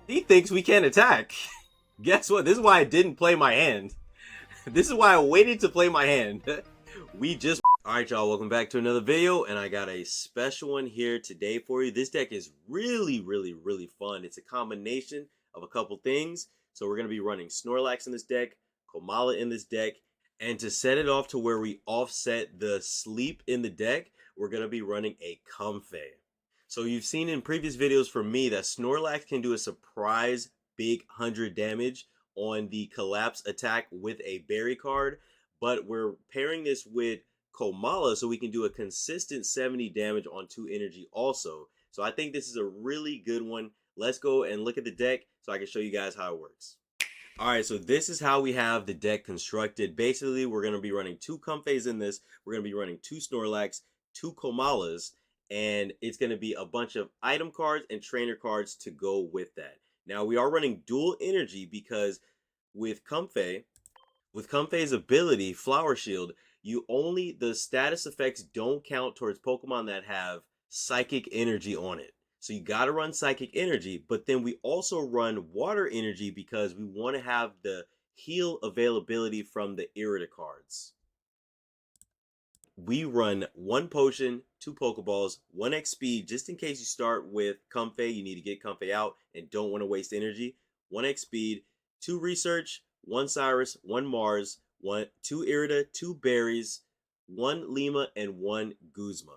He thinks we can't attack. Guess what? This is why I didn't play my hand. This is why I waited to play my hand. We just... Alright y'all, welcome back to another video, and I got a special one here today for you. This deck is really fun. It's a combination of a couple things. So we're going to be running Snorlax in this deck, Komala in this deck, and to set it off to where we offset the sleep in the deck, we're going to be running a comfey. So you've seen in previous videos from me that Snorlax can do a surprise big 100 damage on the collapse attack with a berry card, but we're pairing this with Komala so we can do a consistent 70 damage on 2 energy also. So I think this is a really good one. Let's go and look at the deck so I can show you guys how it works. Alright, so this is how we have the deck constructed. Basically, we're going to be running 2 comfeys in this. We're going to be running 2 Snorlax, 2 Komalas, and it's going to be a bunch of item cards and trainer cards to go with that. Now, we are running dual energy because with Comfey's ability, Flower Shield, the status effects don't count towards Pokemon that have psychic energy on it. So you got to run psychic energy, but then we also run water energy because we want to have the heal availability from the Irida cards. We run 1 potion, 2 Pokeballs, 1x speed, just in case you start with Comfey, you need to get Comfey out and don't want to waste energy. 1x speed, 2 research, 1 Cyrus, 1 Mars, 2 Irida, 2 berries, 1 Lima, and 1 Guzma.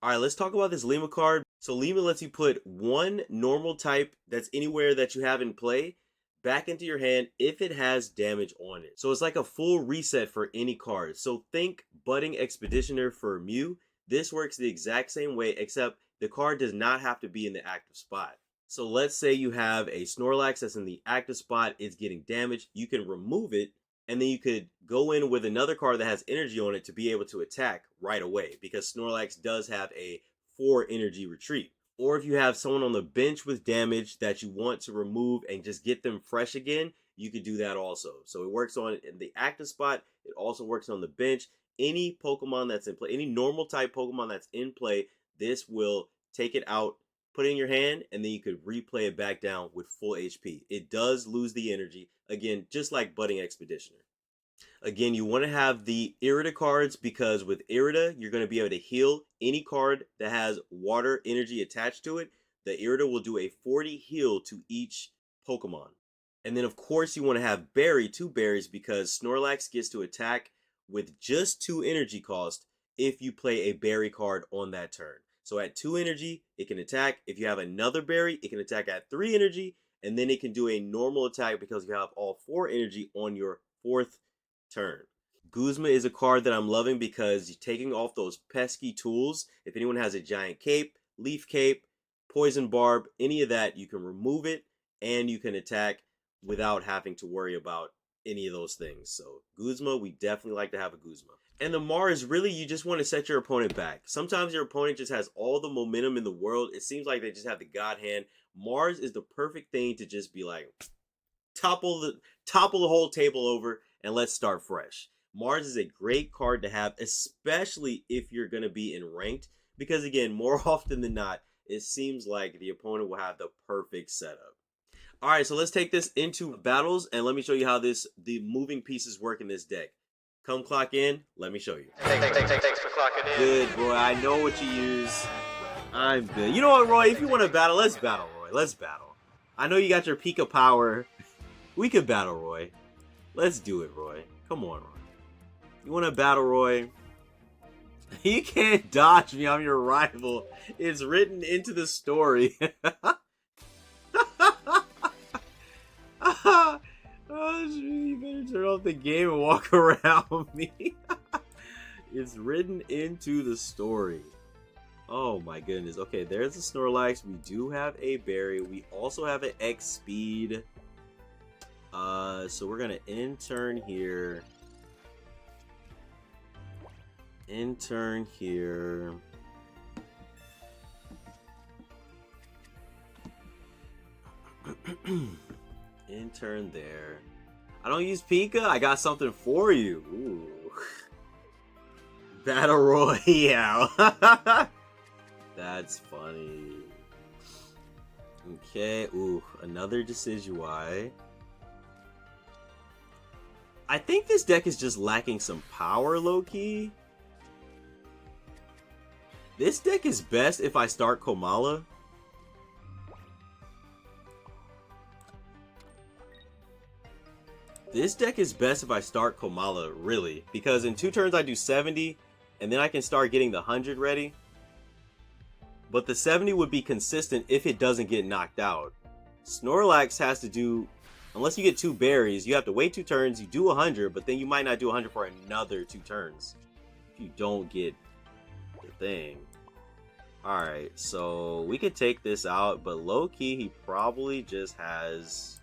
Alright, let's talk about this Lima card. So Lima lets you put 1 normal type that's anywhere that you have in play back into your hand if it has damage on it. So it's like a full reset for any card. So think Budding Expeditioner for Mew. This works the exact same way, except the card does not have to be in the active spot. So let's say you have a Snorlax that's in the active spot, it's getting damaged. You can remove it, and then you could go in with another card that has energy on it to be able to attack right away, because Snorlax does have a 4 energy retreat. Or if you have someone on the bench with damage that you want to remove and just get them fresh again, you could do that also. So it works on in the active spot. It also works on the bench. Any Pokemon that's in play, any normal type Pokemon that's in play, this will take it out, put it in your hand, and then you could replay it back down with full HP. It does lose the energy, again, just like Budding Expeditioner. Again, you want to have the Irida cards because with Irida, you're going to be able to heal any card that has water energy attached to it. The Irida will do a 40 heal to each Pokemon. And then, of course, you want to have Berry, 2 berries, because Snorlax gets to attack with just 2 energy cost if you play a berry card on that turn. So at 2 energy, it can attack. If you have another berry, it can attack at 3 energy, and then it can do a normal attack because you have all 4 energy on your 4th turn. Guzma is a card that I'm loving because you're taking off those pesky tools. If anyone has a giant cape, leaf cape, poison barb, any of that, you can remove it and you can attack without having to worry about any of those things. So Guzma, we definitely like to have a Guzma. And the Mars, really, you just want to set your opponent back. Sometimes your opponent just has all the momentum in the world. It seems like they just have the God hand. Mars is the perfect thing to just be like, topple the whole table over and let's start fresh. Mars is a great card to have, especially if you're going to be in ranked, because again, more often than not, it seems like the opponent will have the perfect setup. All right, so let's take this into battles and let me show you how the moving pieces work in this deck. Come clock in, let me show you. Thanks for clocking in. Good, Roy. I know what you use. I'm good. You know what, Roy? If you want to battle, let's battle, Roy. Let's battle. I know you got your Pika power. We could battle, Roy. Let's do it, Roy. Come on, Roy. You want to battle, Roy? You can't dodge me. I'm your rival. It's written into the story. Oh, you better turn off the game and walk around me. It's written into the story. Oh my goodness. Okay, there's a Snorlax. We do have a berry. We also have an X speed. So we're gonna intern here. Intern here. Intern there. I don't use Pika. I got something for you. Ooh. Battle Royale. That's funny. Okay, ooh, another Decidueye. I think this deck is just lacking some power, low-key. This deck is best if I start Komala. This deck is best if I start Komala, really. Because in 2 turns I do 70, and then I can start getting the 100 ready. But the 70 would be consistent if it doesn't get knocked out. Snorlax has to do, unless you get 2 berries, you have to wait 2 turns, you do 100, but then you might not do 100 for another 2 turns. If you don't get the thing. Alright, so we could take this out, but low-key he probably just has...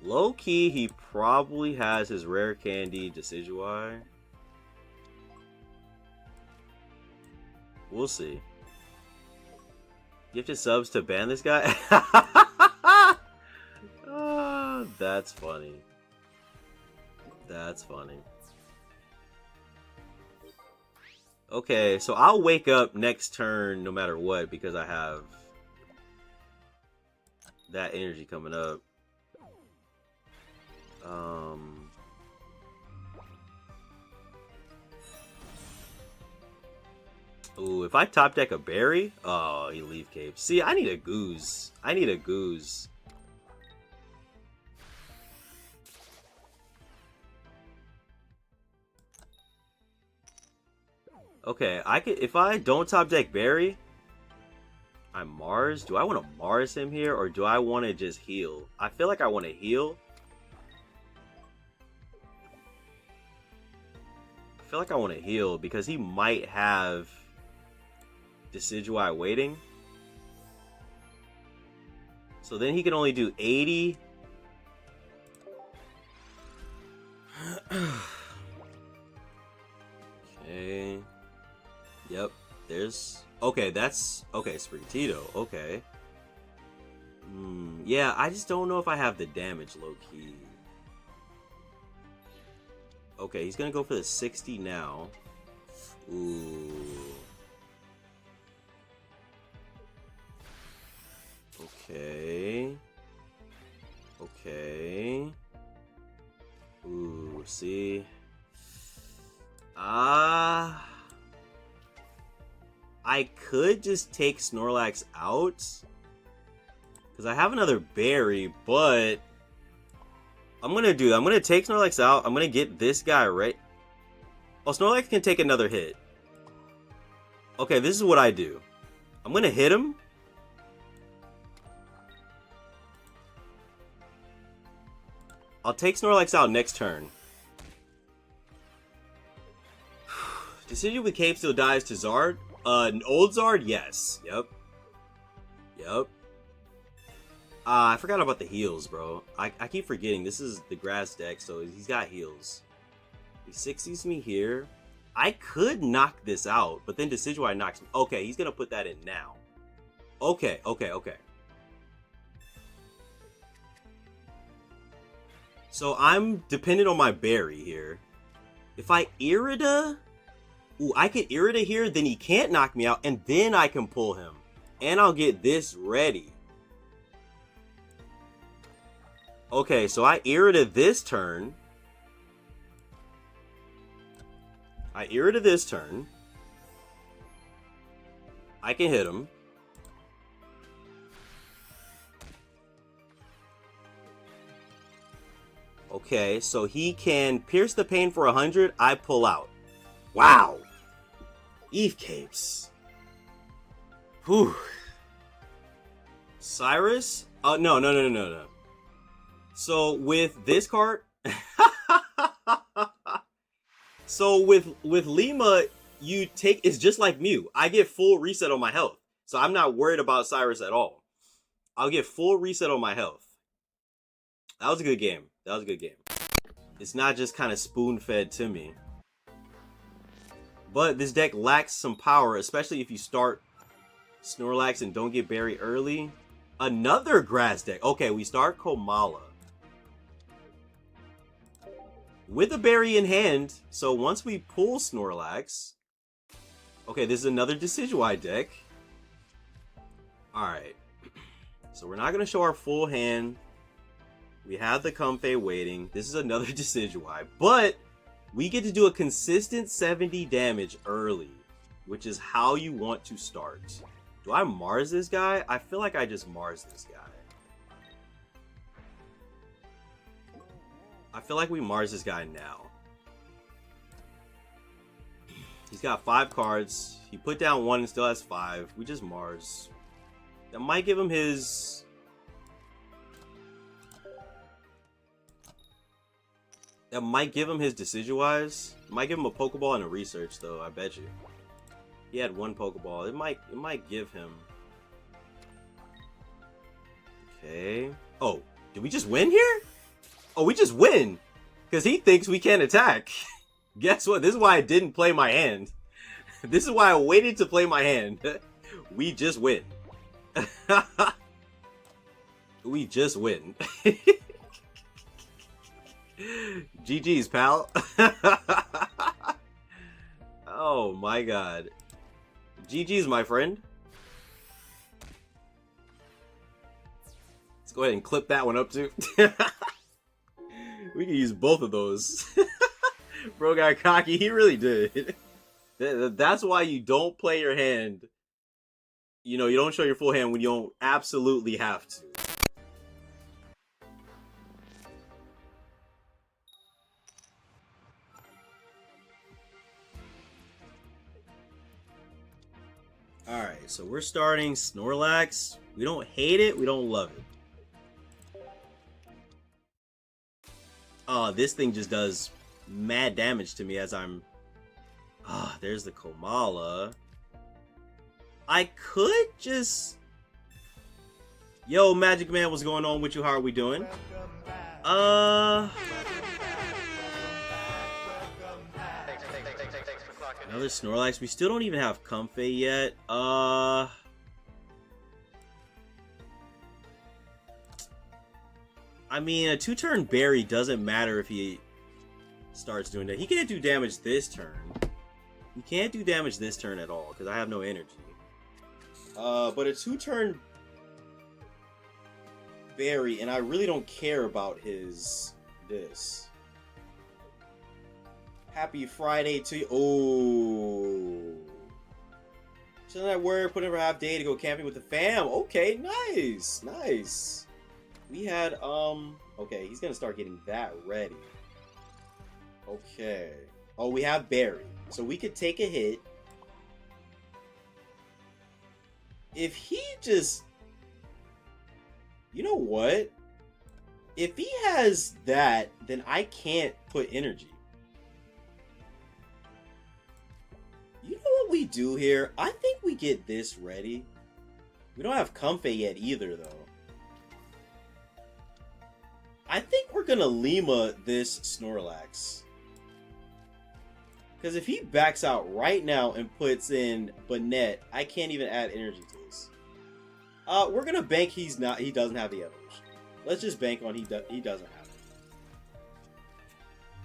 Low-key he probably has his rare candy Decidueye. We'll see. Gifted subs to ban this guy? Oh, that's funny. That's funny. Okay, so I'll wake up next turn no matter what because I have that energy coming up. Ooh, if I top deck a berry, oh, he leaf capes. See, I need a goose. I need a goose. Okay, I could if I don't top deck berry, I'm Mars. Do I want to Mars him here or do I want to just heal? I feel like I want to heal. I feel like I want to heal because he might have Decidueye waiting. So then he can only do 80. Okay. Yep. There's... Okay, that's... Okay, Sprigatito. Okay. Yeah, I just don't know if I have the damage low-key. Okay, he's gonna go for the 60 now. Ooh. Okay. Okay. Ooh, see? I could just take Snorlax out. Because I have another berry, but... I'm going to do that. I'm going to take Snorlax out. I'm going to get this guy right. Oh, Snorlax can take another hit. Okay, this is what I do. I'm going to hit him. I'll take Snorlax out next turn. Decision with Cape still dies to Zard. An old Zard? Yes. Yep. Yep. I forgot about the heals, bro. I keep forgetting. This is the grass deck, so he's got heals. He 60s me here. I could knock this out, but then Decidueye knocks me. Okay, he's going to put that in now. Okay, okay, okay. So I'm dependent on my berry here. If I Irida... Ooh, I can Irida here, then he can't knock me out, and then I can pull him. And I'll get this ready. Okay, so I Irida this turn. I Irida this turn. I can hit him. Okay, so he can pierce the pain for 100. I pull out. Wow. Eve Capes. Whew. Cyrus? Oh, no. So with this card, so with Lima, you take, it's just like Mew. I get full reset on my health. So I'm not worried about Cyrus at all. I'll get full reset on my health. That was a good game. That was a good game. It's not just kind of spoon-fed to me. But this deck lacks some power, especially if you start Snorlax and don't get berry early. Another grass deck. Okay, we start Komala. With a berry in hand, so once we pull Snorlax... Okay, this is another Decidueye deck. Alright. So we're not going to show our full hand. We have the comfey waiting. This is another Decidueye. But we get to do a consistent 70 damage early, which is how you want to start. Do I Mars this guy? I feel like I just Mars this guy. I feel like we Mars this guy now. He's got 5 cards. He put down 1 and still has 5. We just Mars. That might give him his... That might give him his Decidueyes. Might give him a Pokeball and a Research, though. I bet you. He had 1 Pokeball. It might give him. Okay. Oh, did we just win here? Oh, we just win because he thinks we can't attack. Guess what? This is why I didn't play my hand. This is why I waited to play my hand. We just win. We just win. GG's, pal. Oh my god. GG's, my friend. Let's go ahead and clip that one up too. We can use both of those. Bro got cocky. He really did. That's why you don't play your hand. You know, you don't show your full hand when you don't absolutely have to. Alright, so we're starting Snorlax. We don't hate it, we don't love it. This thing just does mad damage to me as I'm... there's the Komala. I could just... Yo, Magic Man, what's going on with you? How are we doing? Another Snorlax. We still don't even have Comfey yet. I mean, a 2-turn berry doesn't matter if he starts doing that. He can't do damage this turn. He can't do damage this turn at all because I have no energy. But a 2-turn berry, and I really don't care about his this. Happy Friday to you. Oh. Chilling at work, putting in for half day to go camping with the fam. Okay, nice. Nice. We had, okay, he's gonna start getting that ready. Okay. Oh, we have Berry. So we could take a hit. If he just... You know what? If he has that, then I can't put energy. You know what we do here? I think we get this ready. We don't have Comfey yet either, though. I think we're gonna Lima this Snorlax. Because if he backs out right now and puts in Banette, I can't even add energy to this. We're gonna bank he doesn't have the evolution. Let's just bank on he doesn't have it.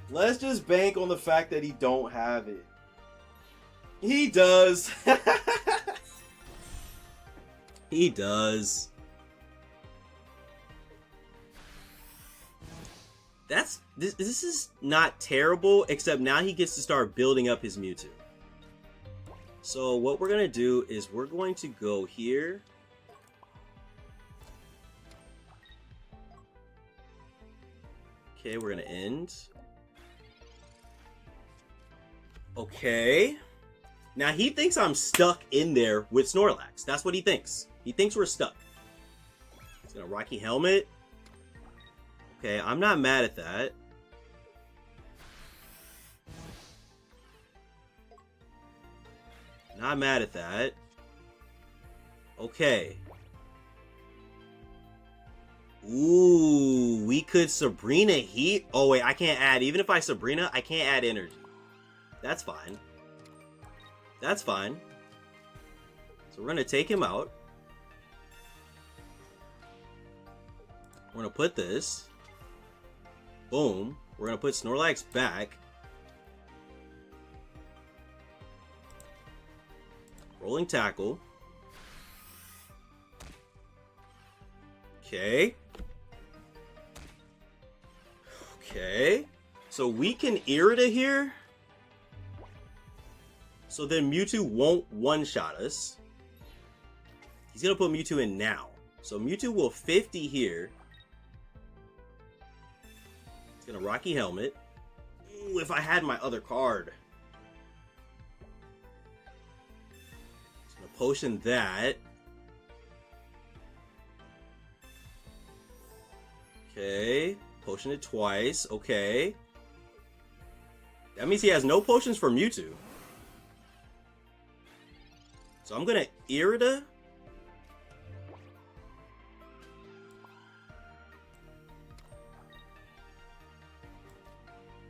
Let's just bank on the fact that he don't have it. He does. He does. This is not terrible, except now he gets to start building up his Mewtwo. So what we're gonna do is we're going to go here. Okay, we're gonna end. Okay. Now he thinks I'm stuck in there with Snorlax. That's what he thinks. He thinks we're stuck. He's gonna Rocky Helmet. Okay, I'm not mad at that. Not mad at that. Okay. Ooh, we could Sabrina Heat. Oh wait, I can't add. Even if I Sabrina, I can't add energy. That's fine. That's fine. So we're gonna take him out. We're gonna put this. Boom. We're gonna put Snorlax back. Rolling tackle. Okay. Okay. So we can Irida here. So then Mewtwo won't one-shot us. He's going to put Mewtwo in now. So Mewtwo will 50 here. He's going to Rocky Helmet. Ooh, if I had my other card. He's going to Potion that. Okay. Potion it twice. Okay. That means he has no potions for Mewtwo. So I'm going to Irida.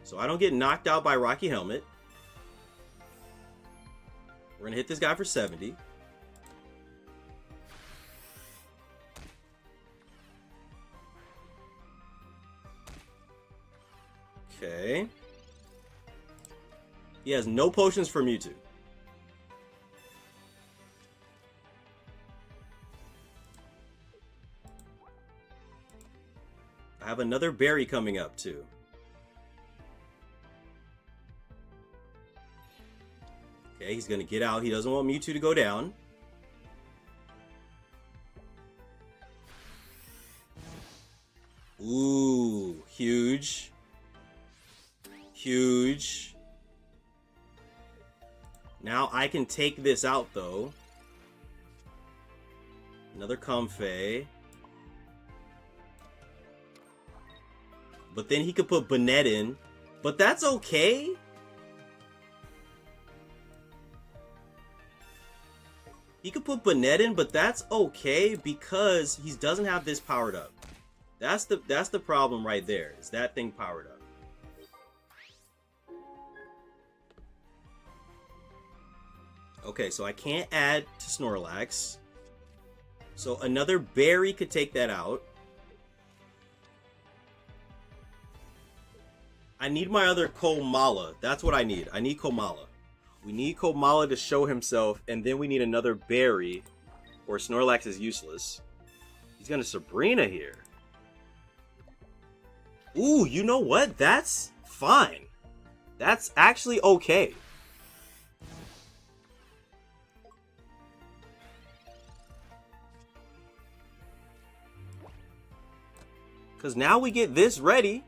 So I don't get knocked out by Rocky Helmet. We're going to hit this guy for 70. Okay. He has no potions for Mewtwo. I have another berry coming up too. Okay, he's going to get out. He doesn't want Mewtwo to go down. Ooh, huge. Huge. Now I can take this out though. Another comfey. But then he could put Bonnet in. But that's okay. He could put Bonnet in, but that's okay because he doesn't have this powered up. That's the problem right there. Is that thing powered up? Okay, so I can't add to Snorlax. So another berry could take that out. I need my other Komala. That's what I need. I need Komala. We need Komala to show himself, and then we need another berry, or Snorlax is useless. He's gonna Sabrina here. Ooh, you know what? That's fine. That's actually okay. Because now we get this ready.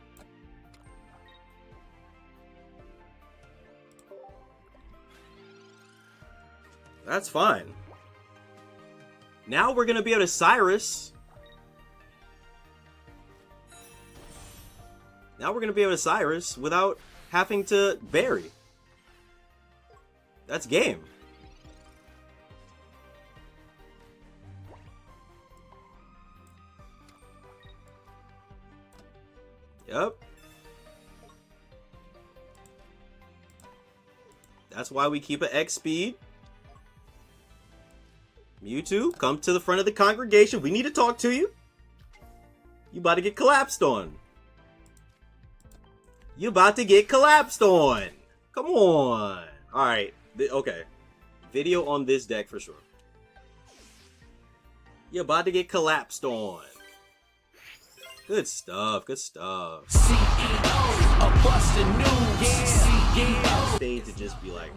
That's fine. Now we're going to be able to Cyrus. Now we're going to be able to Cyrus without having to bury. That's game. Yep. That's why we keep an X speed. Mewtwo, come to the front of the congregation. We need to talk to you. You about to get collapsed on. You about to get collapsed on. Come on. All right. Okay. Video on this deck for sure. You about to get collapsed on. Good stuff. Good stuff. CEO, a busted new, yeah. Thing to just be like,